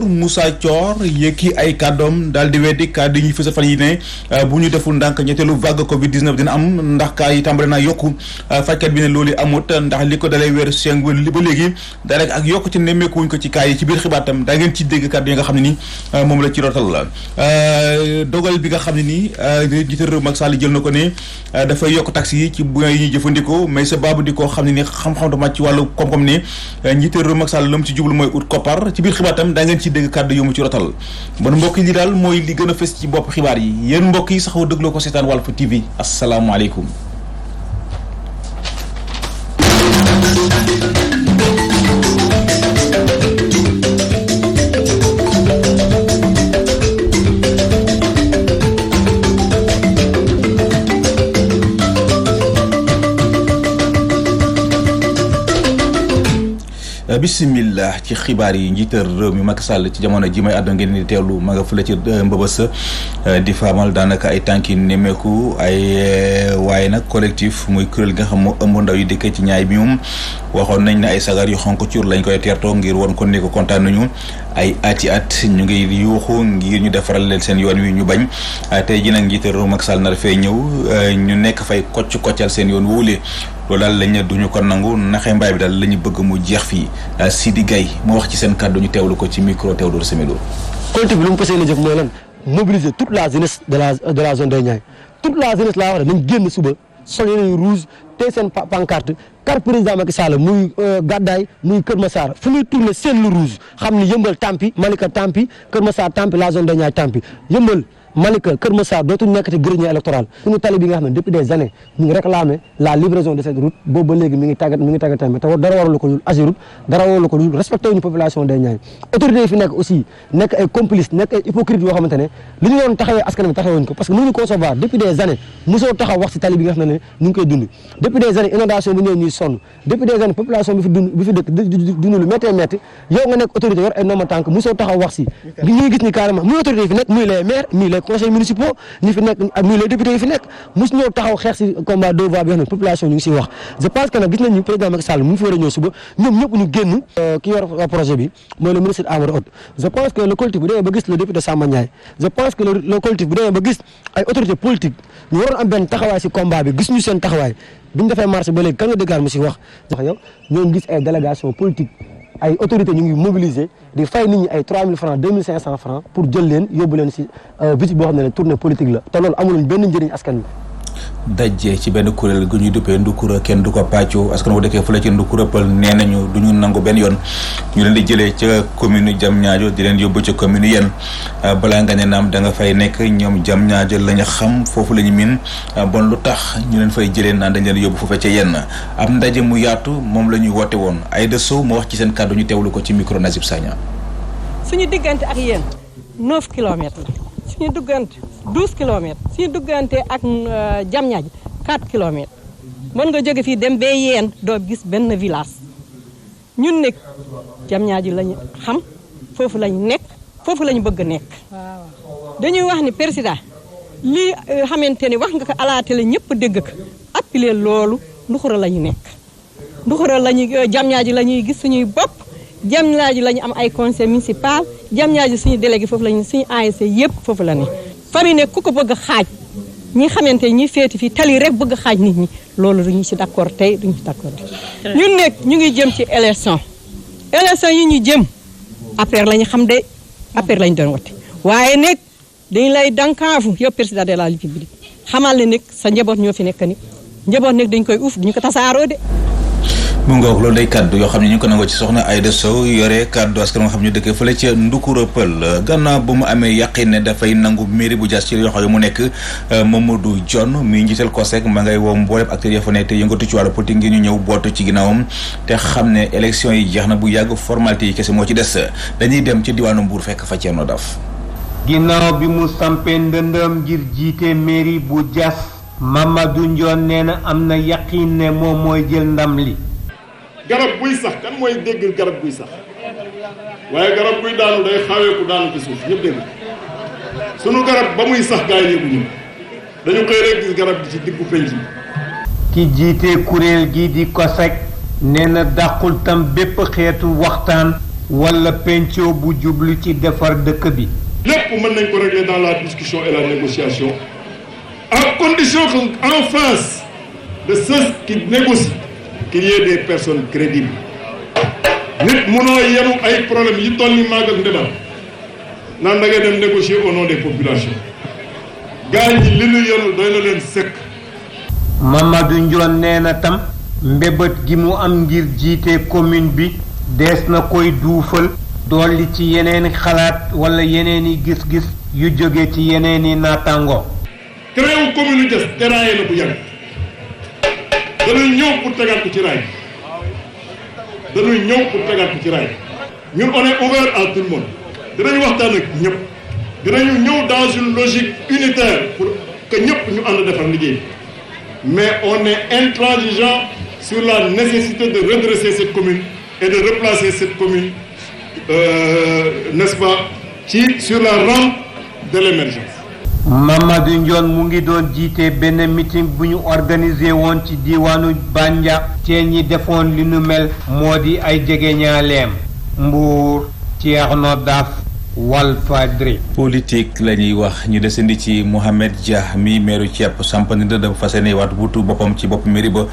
Moussa Thior yëkki ay kàddoom daal di weddi kàddu yi ñu fi sa fan yi ne bu ñu deful ndànk ñetteelu vague Covid-19 dina am ndax kaa yi tàmbale naa yokku fajkat bi ne loolu amut ndax li ko dalay weeru seng li ba léegi daanaka ak yokku ci nemmeeku wuñ ko ci kaa yi ci biir xibaar tam daa ngeen ci dégg kàddu yi nga xam ne ni moom la ci rotal la dogal bi nga xam ne nii njiitu réew Macky Sall jël na ko ne dafay yokk taxes yi ci bu yi ñuy jëfandikoo mais sa baabu di koo xam ne ni xam-xam dama ci wàllu koom-koom ne njiitu réew Macky Sall la mu ci jublu mooy ut koppar ci biir xibaar tam daa ngeen ci dégg kàddu yu mu ci rotal bon mbokk yi li daal mooy li gën a fës ci bopp xibaar yi yéen mbokk yi saxoo dégloo ko seetaan Walf TV asalaamaaleykum. Bismillah ci xibaar yi njiital réew mi Macky Sall ci jamono ji may àdduna ngeen di teewlu ma nga fële ci mbëbës di faamal daanaka ay tànki nemmeeku ay waaye nag collectif muy kuréel gi nga xam moo ëmb ndaw yi dëkkee ci ñaay bi moom waxoon nañ ne ay sagar yu xonk cuur lañ koy teertoo ngir won ko ne ko kontaan nañu ay ati at ñu ngi yuuxu ngir ñu defaral leen seen yoon wi ñu bañ tey ji nag njiital réew Macky Sall nar fee ñëw ñu nekk fay koccal seen yoon wóolee loolu daal lañ ne duñu ko nangu naxee mbaay bi daal la ñu bëgg mu jeex fii Sidi Gaye moo wax ci seen kàddu ñu teewlu ko ci micro Théodore Semedo. collectif bi lu mu fas yéene jëf mooy lan mobiliser toute la jeunesse de la zone des Niayes toute la jeunesse laa wax nañ génn suba sol yeneen rouge te seen pancarte car président Macky Sall muy Gàddaay muy Kër Massar fu muy tourné seen lu rouge xam ni yëmbal tampi Malika tampi Kër Massar tampi la zone des Niayes tampi yëmbal Malika Kër Massar dootuñu nekkati grenier électoral suñu tali bi nga xam ne depuis des années ñu ngi réclamer la livraison de cette route boobu ba léegi mi ngi tàggat tamit te dara waralu ko dul Ageroute dara waralu ko dul respecté wuñu population des Niayes autorités yi fi nekk aussi nekk ay complices nekk ay hypocrites yoo xamante ne li ñu doon taxawee askan bi taxawuñ ko parce que mënuñu concevoir depuis des années mosoo taxaw wax ci tali bi nga xam ne ñu ngi koy dund depuis des années inondation bu ñëw ñuy sonn depuis des années population bi fi dëkk dund lu méttee métti yow nga nekk autorité yor ay nombre tànk mosoo taxaw wax ci ñu ngi gis ni carrément muy autorités yi fi nekk muy les maires muy conseils municipaux ñi fi nekk ak muy les députés yi fi nekk mos ñëw taxaw xeex si combat deux voies bi nga xam ne population ñu ngi siy wax je pense que nag gis nañu président Macky Sall mu ngi fi war a ñëw suba ñoom ñëpp ñu génn ki yor projet bi mooy le ministre Amadou Hott je pense que le collectif bu demee ba gis le député Samba Ndiaye je pense que le collectif bu demee ba gis ay autorités politiques ñu waroon am benn taxawaay si combat bi gis ñu seen taxawaay bi ñu defee marché ba léegi kan nga déggaat mu si wax yow ñoo gis ay délégation politique ay autorités ñu ngi mobiliser di fay nit ñi ay 3000 francs 2500 francs pour jël leen yóbbu leen si visite boo xam ne tournée politique la te loolu amuluñ benn njëriñ askan bi dajje ci benn kuréel gu ñuy duppee Ndukura kenn du ko pàccoo askan wu dëkkee fële ci Ndukura Pël nee nañu du ñu nangu benn yoon ñu leen di jëlee ca commune Diamniadio di leen yóbbu ca commune yenn balaa nga ne naam da nga fay nekk ñoom Diamniadio la ñu xam foofu la ñu miin bon lu tax ñu leen fay jëlee naan dañ leen yóbbu foofee ca yenn am ndaje mu yaatu moom la ñuy woote woon Aïda Sow moo wax ci seen kàddu ñu teewlu ko ci micro Nazib Sagna. suñu diggante ak yéen 9 kilomètres la. suñu duggante 12 kilomètres suñu duggante ak Diamniadio 4 kilomètres mën nga jóge fii dem ba yeen doo gis benn village ñun nekk Diamniadio lañu xam foofu lañu nekk foofu lañu bëgg nekk dañuy wax ni président lii xamante ni wax nga ko à la télé ñëpp dégg ko appelé loolu Nduxura lañu nekk Nduxura lañu Diamniadio la ñuy gis suñuy bopp Diamniadio la ñu am ay conseil municipal Diamniadio suñu délégué foofu la ñu suñu ASC yëpp foofu la ne famille ne ku ko bëgg a xaaj ñi xamante ñi féeti fii tali rek bëgg a xaaj nit ñi loolu duñu ci d'accord tey duñu ci d'accord tey ñun nekk ñu ngi jëm ci élection yi ñu jëm après la ñu xam de après la ñu doon wote waaye nekk dañu lay dankaafu yow président de la république xamal ne nekk sa njaboot ñoo fi nekk ni njaboot nekk dañ koy uuf duñu ko tasaaroo de mu ngoog loolu day kaddu yoo xam ne ñu ngi ko nangoo ci soxna Aïda Sow yore kaddu askan nga xam ñu dëkkee fële ca Ndukura Pël gannaaw bu mu amee yaqin ne dafay nangu mairie bu Diass ci yoxo yu mu nekk Mamadou Dione mi njiital COSEC ma ngay woo mboolem acteurs ya fa nekk te yëngatu ci wàllu politique ngir ñu ñëw bootu ci ginnaawam te xam ne élection yi jeex na bu yàgg formalité yi kese moo ci des dañuy dem ci diwaanu Mbour fekk fa Thierno Daf. ginnaaw bi mu sampee ndëndëm ngir jiite mairie bu Diass Mamadou Dione nee na am na yaqin ne moom mooy jël ndam li. garab buy sax kan mooy dégg garab buy sax waaye garab buy daanu day xaweeku daanu ci suuf ñëpp dégg sunu garab ba muy sax gaa yi yëguñu dañu koy rek gis garab gi ci diggu penc bi. ki jiite kuréel gi di COSEC nee na dàqul tam bépp xeetu waxtaan wala pencoo bu jublu ci defar dëkk bi. lépp mën nañ ko régler dans la discussion et la négociation à condition qu'en face de ceux qui négocient qu'il y ait des personnes crédibles. nit mënoo yenu ay problème yi toll ni Magal Ndebal naan da ngay dem négocier au nom des populations gars ñi li ñu yenu doy na leen sëkk. Mamadou Ndione nee na tam mbébét gi mu am ngir jiite commune bi dees na koy duufal dolli ci yeneeni xalaat wala yeneeni gis-gis yu jóge ci yeneeni naataango. créé commune Diass déraillé na bu yàgg dañuy ñëw pour tegaat ko ci raay ñun on est ouvert à tout le monde dinañu waxtaan ak ñëpp dinañu ñëw dans une logique unitaire pour que ñëpp ñu ànd defar liggéey mais on est intransigeant sur la nécessité de redresser cette commune et de replacer cette commune n'est-ce pas sur la rampe de l'émergence. Mamadou Ndione mu ngi doon jiite benn meeting bu ñu organisé woon ci diwaanu Bandia ci ñi defoon li nu mel moo di ay jegeñaaleem. Mbour Thierno Daf Walfadjri. politique la ñuy wax ñu desandi ci Mohamed Dia mi meeru Thiep sampani dëdd fas yéene waat wutu boppam ci bopp mairie ba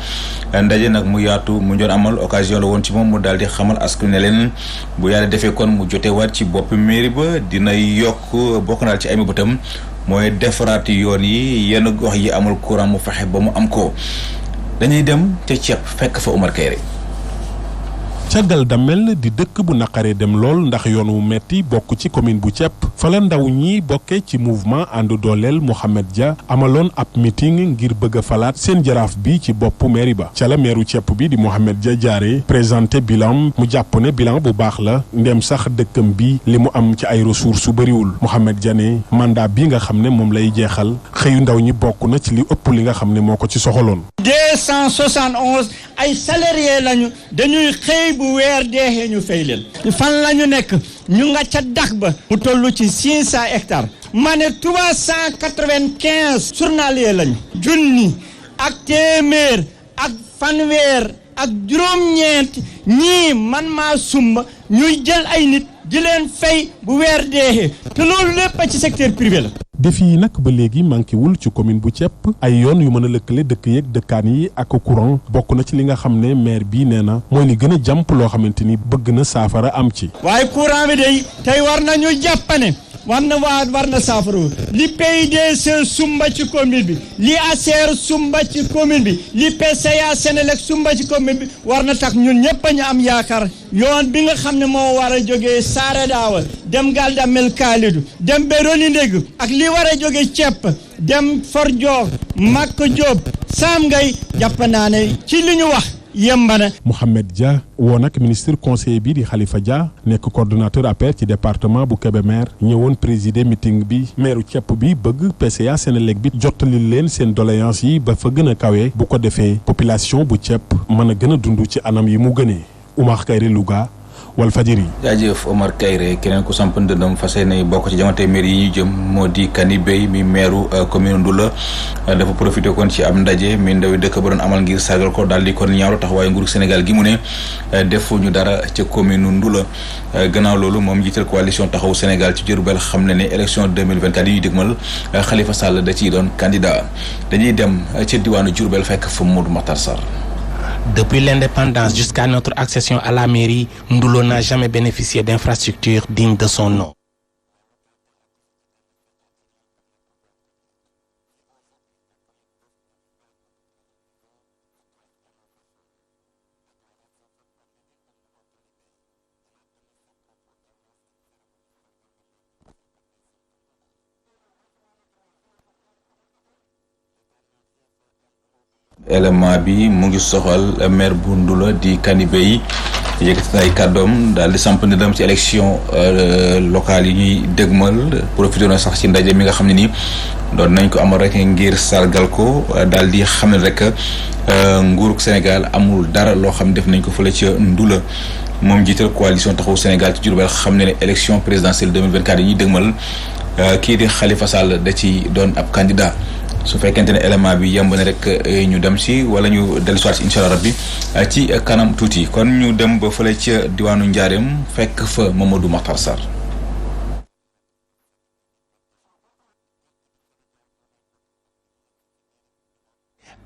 ndaje nag mu yaatu mu doon amal occasion la woon ci moom mu daal di xamal askan ne leen bu yàlla defee kon mu jote waat ci bopp mairie ba dina yokk bokk naal ci ay bëtam mooy defaraat yoon yi yenn gox yi amul courant mu fexe ba mu am ko dañuy dem te Thiep fekk fa Omar Kayre. Caggal Damel di dëkk bu naqaree dem lool ndax yoon wu metti bokk ci commune bu Thiep fa la ndaw ñi bokke ci mouvement ànd dooleel Mohamed Dia amaloon ab meeting ngir bëgg a falaat seen jaraaf bi ci boppu mairie ba ca la meeru Thiep bi di Mohamed Dia jaare présenté bilan mu jàpp ne bilan bu baax la ndem sax dëkkam bi li mu am ci ay ressources su bëriwul Mohamed Dia ne mandat bi nga xam ne moom lay jeexal xëyu ndaw ñi bokk na ci li ëpp li nga xam ne moo ko ci soxaloon. 271 ay salariés lañu dañuy xëy bu weer deexee ñu fay leen fan la ñu nekk ñu nga ca dax ba mu toll ci 500 hectares ma ne 395 journaliers lañu junni ak téeméer ak fanweer ak juróom-ñeent ñii man maa sumba ñuy jël ay nit di leen fay bu weer deexee te loolu lépp ci secteur privé la. défi yi nag ba léegi manqué wul ci commune bu Thiep ay yoon yu mën a lëkkale dëkk yeeg dëkkaan yi ak courant bokk na ci li nga xam ne maire bii nee na mooy li gën a jàmp loo xamante ni bëgg na saafara am ci. waaye courant bi day tey war nañu jàppane war na saafara li PUDC sumba ci commune bi li ASER sumba ci commune bi li PCA Senelec sumba ci commune bi war na tax ñun ñëpp ñu am yaakaar yoon bi nga xam ne moo war a jógee Saare Daawa dem Galdamel Kalidou dem Beroni Ndeg ak li war a jóge Thiep dem For Diop Makka Diop Sam Ngay jàpp naa ne ci li ñu wax yembana. Mohamed Dia woo nag ministre conseiller bi di Khalifa Dia nekk coordonnateur APR ci département bu Kébémer ñëwoon présider meeting bi maire Thiep bi bëgg PCA Senelec bi jottali leen seen doléance yi ba fa gën a kawe bu ko defee population bu Thiep mën a gën a dund ci anam yi mu gënee. Oumar Kayre Louga Walfadjri. jaajëf Omar Kayre keneen ku samp ndëndam fas yéene bokk ci jamante maire yi ñu jëm moo di Kani Bey mi meeru commune Ndoulo dafa profité kon ci am ndaje mi ndawi dëkk ba doon amal ngir sargal ko daal di kon ñaawlu taxawaayu nguuru Sénégal gi mu ne defuñu dara ca commune Ndoulo gannaaw loolu moom jiital coalition taxawu Sénégal ci Diourbel xam ne ne élection 2024 yi ñu dëgmal Khalifa Sall da ciy doon candidat dañuy dem ca diwaanu Diourbel fekk fa Modou Matar Sarr. Depuis l'indépendance jusqu'à notre accession à la mairie, Ndoulo n'a jamais bénéficié d'infrastructures dignes de son nom. élément bi mu ngi soxal maire bu Ndoulo di Kani Bey yëkkati na ay kàddoom daal di samp ndëndam ci élection locale yi ñuy dégmal profité na sax ci ndaje mi nga xam ne nii doon nañ ko amal rek ngir sargal ko daal di xam ne rek nguurug Sénégal amul dara loo xam ne def nañ ko fële ca Ndoulo moom jiital coalition taxawu Sénégal ci Diourbel xam ne élection présidentielle 2024 yi ñuy dégmal kii di Khalifa Sall da ci doon ab candidat su fekkente ne élément bi yemb na rek ñu dem si wala ñu dellu si incha allah rabbi ci kanam tuuti kon ñu dem ba fële ca diwaanu Njaareem fekk fa Mamadou Makhtar Sarr.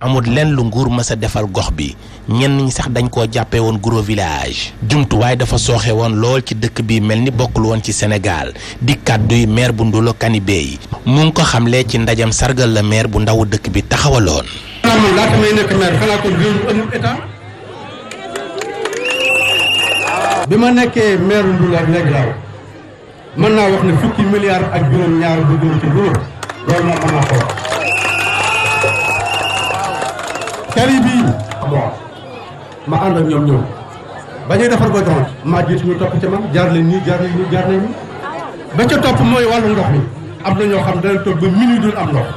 amul leen lu nguur mës a defal gox bi ñenn ñi sax dañ koo jàppee woon gros village jumtuwaay dafa sooxe woon lool ci dëkk bi mel ni bokkul woon ci Sénégal di kàdduy maire bu Ndulo Kanibé yi mu ngi ko xamle ci ndajam sargal la maire bu ndawu dëkk bi taxawaloon. man laata may nekk maire xanaa kon réew mi amul état bi ma nekkee maire Ndulo ak léegi laaw mën naa wax ne fukki milliards ak juróom-ñaar bu dul ci Ndulo loolu moom mën naa ko wax. kari bii bon ma ànd ak ñoom ñëw ba ñuy defar ba doon maa jiitu ñu topp ci man jaar leen nii jaar leen nii jaar leen nii ba ca topp mooy wàllu ndox mi am na ñoo xam dana toog ba minuit dul am ndox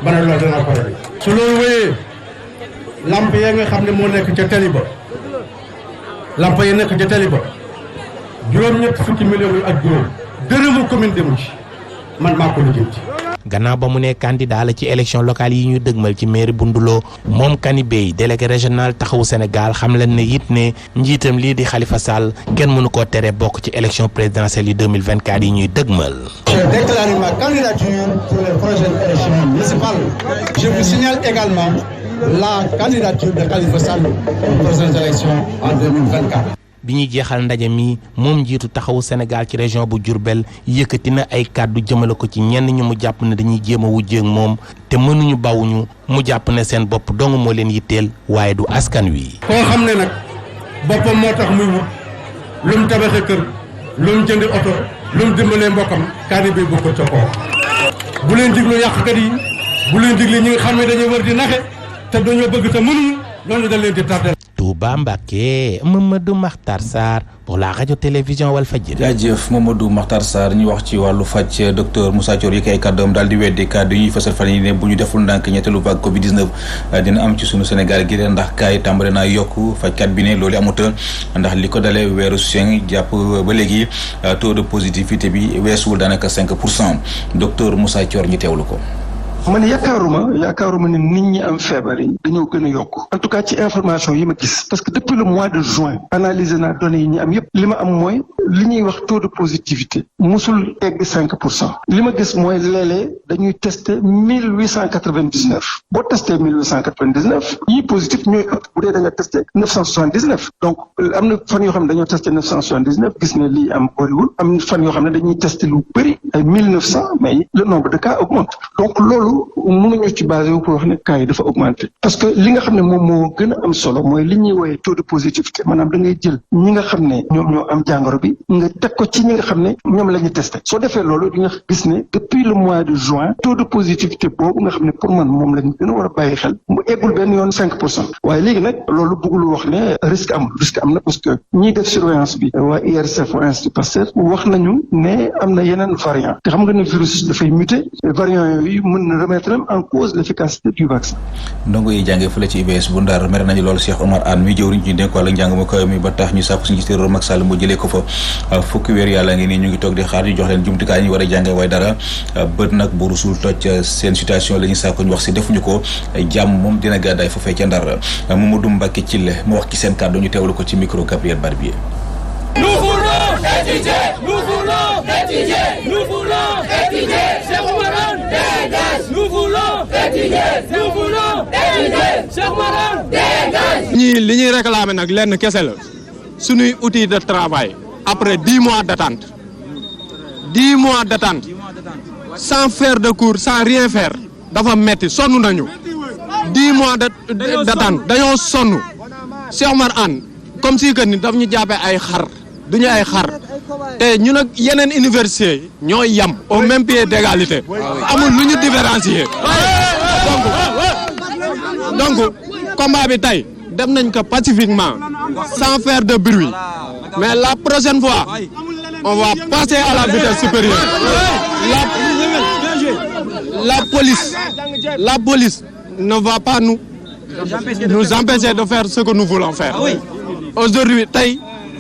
ba ne loolu danaa pare su loolu wéyee lamp ya nga xam ne moo nekk ca tali ba lamp ya nekk ca tali ba juróom-ñett fukki millions ak juróom dërëmu commune demu ci man maa ko lijjanti. gannaaw ba mu ne candidat la ci élection locale yi ñu dëgmal ci mairie bu Ndulo moom Kanibé délégué régional taxawu Sénégal xam leen ne it ne njiitam lii di Khalifa Sall kenn mënu koo tere bokk ci élection présidentielle yi 2024 yi ñuy dëgmal. Je déclare ma candidature pour les prochaines élections municipales. Je vous signale également la candidature de Khalifa Sall aux prochaines élections en 2024. bi ñuy jeexal ndaje mi moom njiitu taxawu Sénégal ci région bu Diourbel yëkkati na ay kàddu jëmale ko ci ñenn ñu mu jàpp ne dañuy jéem a wujjee ak moom te mënuñu bawuñu mu jàpp ne seen bopp dong moo leen yitteel waaye du askan wi. koo xam ne nag boppam moo tax muy wut lu mu tabaxee kër lu mu jëndi oto lu mu dimbalee mbokkam Kanibé bokkul ca koo bu leen diglu yàqkat yi bu leen diglu ñi nga xam ne dañuy wër di naxe te dañoo bëgg te mënuñu loolu da leen di tardé. Touba Mbacké Mamadou Makhtar Sarr pour la radio télévision Walfadjri. jaajëf Mamadou Makhtar Sarr ñu wax ci wàllu faj docteur Moussa Thior yëkkati ay kàddoom daal di weddi kàddu yi ñuy fësal fan yi ne bu ñu deful ndànk ñetteelu vague Covid 19 dina am ci sunu Sénégal gi ndax kaay tàmbale naa yokku fajkat bi ne loolu amut ndax li ko dalee weeru juin jàpp ba léegi taux de positivité bi weesuwul daanaka 5% docteur Moussa Thior ñu teewlu ko. man yaakaaruma ne nit ñi am feebar yi dañoo gën a yokk en tout cas ci information yi ma gis parce que depuis le mois de juin analyser naa données yi ñu am yépp li ma am mooy li ñuy wax taux de positivité musul egg 5%. li ma gis mooy léeg-léeg dañuy testé 1899 boo testé 1899 ñi positif ñooy ëpp bu dee da nga testé 979 donc am na fan yoo xam ne dañoo testé 979 gis ne lii am bëriwul am fan yoo xam ne dañuy testé lu bëri ay 1900 mais le nombre de cas augmente donc loolu mënuñu ci basé wu pour wax ne cas yi dafa augmenté parce que li nga xam ne moom moo gën a am solo mooy li ñuy woowee taux de positivité maanaam da ngay jël ñi nga xam ne ñoom ñoo am jàngoro bi nga teg ko ci ñi nga xam ne ñoom la ñu testé soo defee loolu di nga gis ne depuis le mois de juin taux de positivité boobu nga xam ne pour man moom la ñu gën a war a bàyyi xel mu eggul benn yoon 5% waaye léegi nag loolu bëggul wax ne risque am na parce que ñiy def surveillance bi waa IRSF waa Institut Pasteur wax nañu ne am na yeneen variant te xam nga ne virus dafay muté variant yooyu mën na remettre en cause l'efficacité du vaccin. ndongo yi jàngee fële ci IBS bu Ndar mere nañu loolu Cheikh Omar Anne mi jëwriñ ci dénk wàllu njàng ma kaw mi ba tax ñu sàpp suñu gis Macky Sall mu jëlee ko fa fukki weer yàlla ngi nii ñu ngi toog di xaar ñu jox leen jumtukaay ñu war a jàngee waaye dara bët nag bu rusul toj seen situation la ñu sàkku ñu wax si defuñu ko jàmm moom dina gàddaay fa fee ca Ndar Mamadou Mbacké Thille mu wax ci seen kàddu ñu teewlu ko ci micro Gabriel Barbier. Nous voulons étudier, nous voulons étudier, nous voulons étudier, Cheikh Oumar dégage, nous voulons étudier, nous voulons étudier, Cheikh Oumar dégage. ñii li ñuy réclamer nag lenn kese la suñuy outil de travail après 10 mois d'attente 10 mois d'attente sans faire de cours sans rien faire dafa metti sonn nañu 10 mois d'attente dañoo sonn Cheikh Oumar Anne comme si que ni daf ñu jàppee ay xar duñu ay xar te ñun ak yeneen université ñooy yam au même pied d'égalité amul lu ñu différencier donc combat bi tey dem nañ ko pacifiquement sans faire de bruit mais la prochaine fois on va passer à la vitesse supérieure la police ne va pas nous empêcher de faire ce que nous voulons faire aujourd'hui tey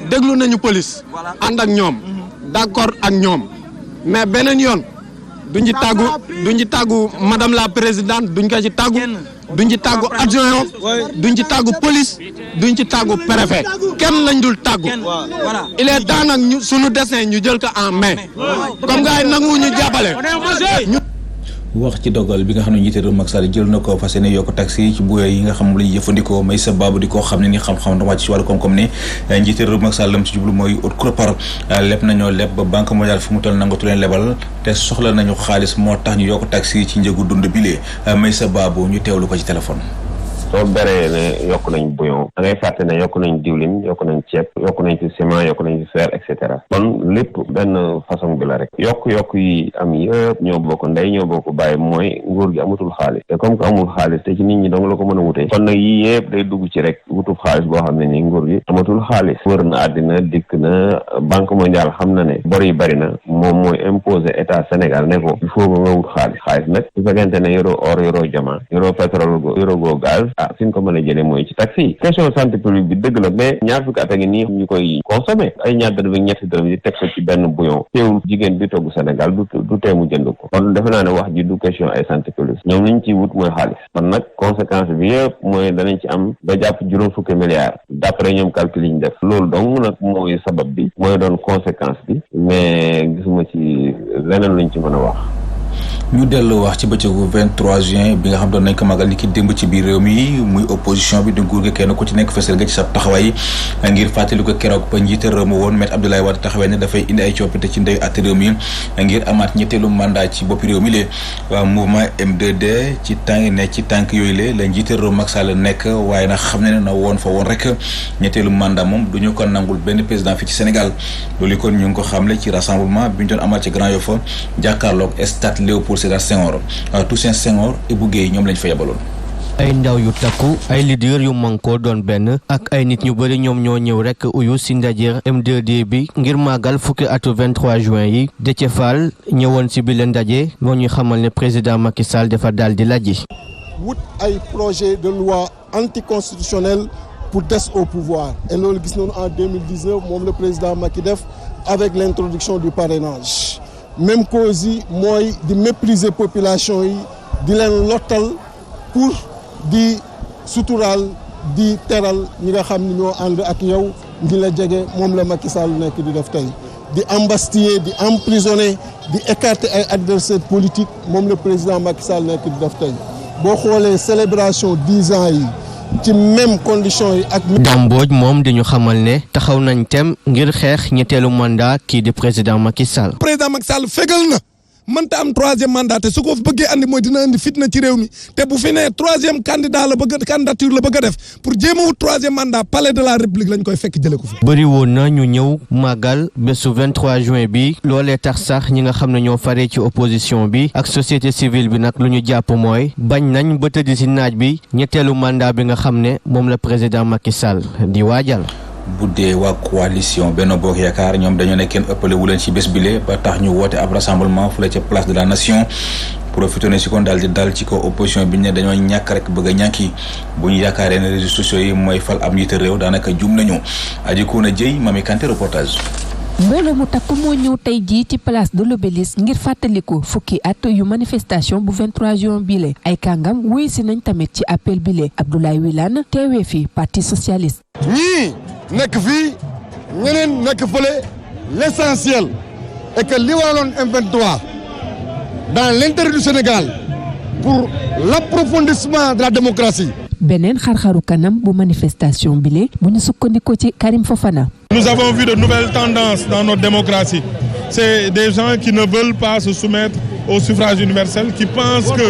déglu nañu police ànd ak ñoom d'accord ak ñoom mais beneen yoon duñ ci tàggu madame la présidente duñ ko ci tàggu duñ ci tàggu adjoint duñ ci tàggu police duñ ci tàggu préfet kenn lañ dul tàggu il est temps nag ñu sunu destin ñu jël ko en main comme gars yi nangu ñu jàppale. wax ci dogal bi nga xam ne njiité réew Macky Sall jël na ko fas yéene yokk taxi ci bu yi nga xam la ñuy jëfandikoo may sa baabu di koo xam ne ni xam-xam da wàcc ci wàllu koom-koom ne njiité réew Macky Sall lam ci jublu mooy ut koppar lépp nañoo leb ba banque mondiale fu mu toll nangatu leen lebal te soxla nañu xaalis moo tax ñu yokk taxi ci njëgu dund bile may sa baabu ñu teewlu ko ci téléphone. soo beree ne yokk nañ bouillon da ngay fàtte ne yokk nañ diwlin yokk nañ ceeb yokk nañ ci ciment yokk nañ ci fer et cetera kon lépp benn façon bi la rek yokk yi am yëpp ñoo bokk ndey ñoo bokk bàyyi mooy nguur gi amatul xaalis te comme que amul xaalis te ci nit ñi dong la ko mën a wutee kon nag yii yëpp day dugg ci rek wutub xaalis boo xam ne nii nguur gi amatul xaalis wër na àddina dikk na banque mondiale xam na ne bor yi bari na moom mooy imposer état Sénégal ne ko il faut nga wut xaalis nag su fekkente ne yoroo or yoroo diamant yoroo pétrole yoroo gaz fi ñu ko mën a jëlee mooy ci taxi yi question santé publique bi dëgg la mais ñaar fukki at a ngi nii ñu koy consommer ay ñaar dërëm ak ñetti dërëm yi teg ko ci benn bouillon teewul jigéen bi togg Sénégal du teemu jënd ko kon defe naa ne wax ji du question ay santé publique ñoom li ñu ciy wut mooy xaalis kon nag conséquence bi yëpp mooy danañ ci am ba jàpp juróom fukki milliards d'après ñoom calcul yi ñu def loolu donc nag mooy sabab bi mooy doon conséquence bi mais gisuma ci leneen luñ ci mën a wax. ñu dellu wax ci bëccëgu 23 juin bi nga xam doon nañ ko magal ni ki démb ci biir réew mi muy opposition bi di nguur gi kenn ku ci nekk fësal nga ci sa taxawaay ngir fàttali ko keroog ba njiite réew mi woon Me Abdoulaye Wade taxawee ne dafay indi ay coppite ci ndeyu àtte réew mi ngir amaat ñetteelu mandat ci bopp réew mi lee waa mouvement M2D ci tànk yooyu la njiite réew Macky Sall nekk waaye nag xam ne na woon fa woon rek ñetteelu mandat moom du ñu ko nangul benn président fii ci Sénégal loolu kon ñu ngi ko xamle ci rassemblement bi ñu doon amal ci Grand Yoff jàkkaarloog stade Léopold Sédar Senghor Toussaint Senghor Ibou Guèye ñoom lañ fa yebaloon. ay ndaw yu takku ay leader yu mànkoo doon benn ak ay nit ñu bëri ñoom ñoo ñëw rek uyu si ndaje M2D bi ngir màggal fukki atu 23 juin yi Déthié Fall ñëwoon si bile ndaje moo ñuy xamal ne président Macky Sall dafa daal di laji. wut ay projet de loi anticonstitutionnel pour des au pouvoir et loolu gis nañu en 2019 moom le président Macky def avec l'introduction du parrainage. même cause yi mooy di mépriser population yi di leen lottal pour di suturaal di teral ñi nga xam ni ñoo ànd ak yow di la jege moom la Macky Sall nekk di def tey di embastiller di emprisonner di écarter ay adversaires politiques moom le président Macky Sall nekk di def tey boo xoolee célébration 10 ans yi ci même condition yi ak. Dambodj moom dañu xamal ne taxaw nañ tem ngir xeex ñetteelu mandat kii di président Macky Sall. président Macky Sall fegal na mënta am troisième mandat te su ko bëggee andi mooy dina andi fitna ci réew mi te bu fi nee troisième candidature la bëgg a def pour jéem a wut troisième mandat palais de la république lañ koy fekk jëlee ko fi. bëri woon na ñu ñëw màggal bésu 23 juin bi loolee tax sax ñi nga xam ne ñoo faree ci opposition bi ak société civile bi nag lu ñu jàpp mooy bañ nañ ba tëdd ci naaj bi ñetteelu mandat bi nga xam ne moom la président Macky Sall di waajal. bu dee waa coalition Benno Bokk Yaakaar ñoom dañoo ne kenn ëppale wu leen ci bés bile ba tax ñu woote ab rassemblement fële ca place de la nation profité na si kon daal di dal ci ko opposition bi ñu ne dañoo ñàkk rek bëgg a ñàkki bu ñu yaakaaree ne réseaux sociaux yi mooy fal am njiitu réew daanaka jum nañu aji ko na jëy Mami Kanté reportage. mbooloo mu takku moo ñëw tey jii ci place de l'Obélisque ngir fàttaliku fukki at yu manifestation bu 23 juin bile ay kàngam wuy si nañ tamit ci appel bile Abdoulaye Wilane teewee fi parti socialiste. ñii nekk fii ñeneen nekk fële l'essentiel est que li waraloon M23 dans l'intérêt du Sénégal pour l'approfondissement de la démocratie. beneen xar-xaru kanam bu manifestation bile bu ñu sukkandikoo ci Karim Fofana. Nous avons vu de nouvelles tendances dans notre démocratie. C'est des gens qui ne veulent pas se soumettre au suffrage universel, qui pensent que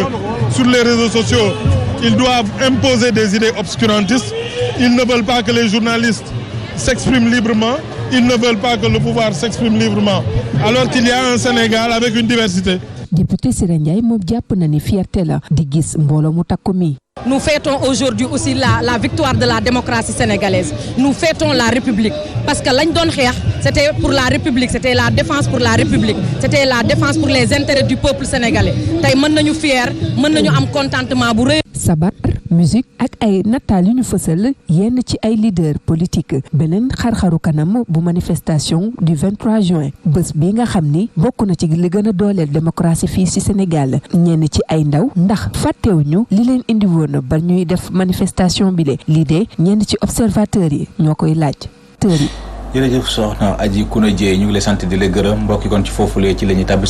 sur les réseaux sociaux, ils doivent imposer des idées obscurantistes. Ils ne veulent pas que les journalistes s'expriment librement. Ils ne veulent pas que le pouvoir s'exprime librement. Alors qu'il y a un Sénégal avec une diversité. Député Siré Ndiaye moom jàpp na ni fierté la di gis mbooloo mu takku mi. Nous fêtons aujourd'hui aussi la victoire de la démocratie sénégalaise. Nous fêtons la République. Parce que lañ doon xeex, c'était pour la République, c'était la défense pour la République, c'était la défense pour les intérêts du peuple sénégalais. Tey mën nañu fier, mën nañu am contentement bu rëy. Sabar musique ak ay nataal yu ñu fësal yenn ci ay leader politique beneen xar-xaru kanam bu manifestation du 23 juin bés bi nga xam ni bokk na ci li gën a dooleel démocratie fii ci Sénégal ñenn ci ay ndaw ndax fàttewuñu li leen indi woon ba ñuy def manifestation bi le lii de ñenn ci observateurs yi ñoo koy laaj tër yi. jërëjëf soxna Aji Kuna Dieye ñu ngi lay sant di la gërëm mbokk yi kon ci foofulee ci la ñuy tàbbi